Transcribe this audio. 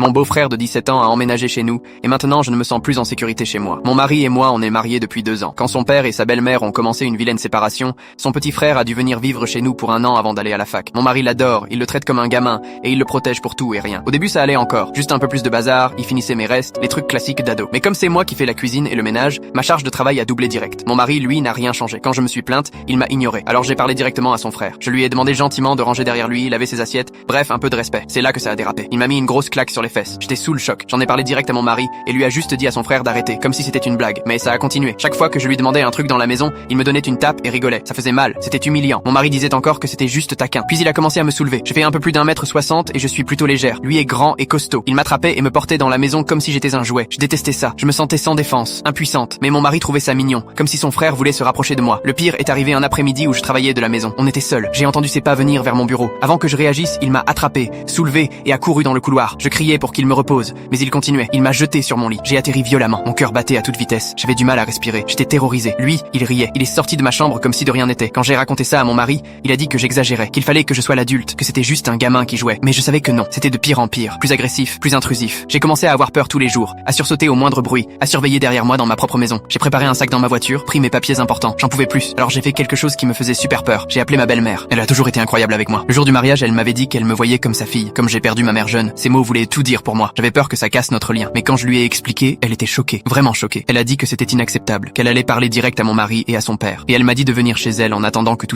Mon beau-frère de 17 ans a emménagé chez nous, et maintenant je ne me sens plus en sécurité chez moi. Mon mari et moi on est mariés depuis 2 ans. Quand son père et sa belle-mère ont commencé une vilaine séparation, son petit frère a dû venir vivre chez nous pour 1 an avant d'aller à la fac. Mon mari l'adore, il le traite comme un gamin, et il le protège pour tout et rien. Au début ça allait encore, juste un peu plus de bazar, il finissait mes restes, les trucs classiques d'ado. Mais comme c'est moi qui fais la cuisine et le ménage, ma charge de travail a doublé direct. Mon mari, lui, n'a rien changé. Quand je me suis plainte, il m'a ignoré. Alors j'ai parlé directement à son frère. Je lui ai demandé gentiment de ranger derrière lui, laver ses assiettes, bref, un peu de respect. C'est là que ça a dérapé. Il m'a mis une grosse claque sur les fesses. J'étais sous le choc. J'en ai parlé direct à mon mari et lui a juste dit à son frère d'arrêter, comme si c'était une blague. Mais ça a continué. Chaque fois que je lui demandais un truc dans la maison, il me donnait une tape et rigolait. Ça faisait mal. C'était humiliant. Mon mari disait encore que c'était juste taquin. Puis il a commencé à me soulever. Je fais un peu plus d'1m60 et je suis plutôt légère. Lui est grand et costaud. Il m'attrapait et me portait dans la maison comme si j'étais un jouet. Je détestais ça. Je me sentais sans défense, impuissante. Mais mon mari trouvait ça mignon, comme si son frère voulait se rapprocher de moi. Le pire est arrivé un après-midi où je travaillais de la maison. On était seuls. J'ai entendu ses pas venir vers mon bureau. Avant que je réagisse, il m'a attrapé, soulevé et a couru dans le couloir. Je criais pour qu'il me repose, mais il continuait. Il m'a jeté sur mon lit. J'ai atterri violemment. Mon cœur battait à toute vitesse. J'avais du mal à respirer. J'étais terrorisé. Lui, il riait. Il est sorti de ma chambre comme si de rien n'était. Quand j'ai raconté ça à mon mari, il a dit que j'exagérais, qu'il fallait que je sois l'adulte, que c'était juste un gamin qui jouait. Mais je savais que non. C'était de pire en pire. Plus agressif, plus intrusif. J'ai commencé à avoir peur tous les jours, à sursauter au moindre bruit, à surveiller derrière moi dans ma propre maison. J'ai préparé un sac dans ma voiture, pris mes papiers importants. J'en pouvais plus. Alors j'ai fait quelque chose qui me faisait super peur. J'ai appelé ma belle-mère. Elle a toujours été incroyable avec moi. Le jour du mariage, elle m'avait dit qu'elle me voyait comme sa fille. Comme j'ai perdu ma mère jeune, ces mots voulaient tout dire pour moi. J'avais peur que ça casse notre lien. Mais quand je lui ai expliqué, elle était choquée. Vraiment choquée. Elle a dit que c'était inacceptable, qu'elle allait parler direct à mon mari et à son père. Et elle m'a dit de venir chez elle en attendant que tout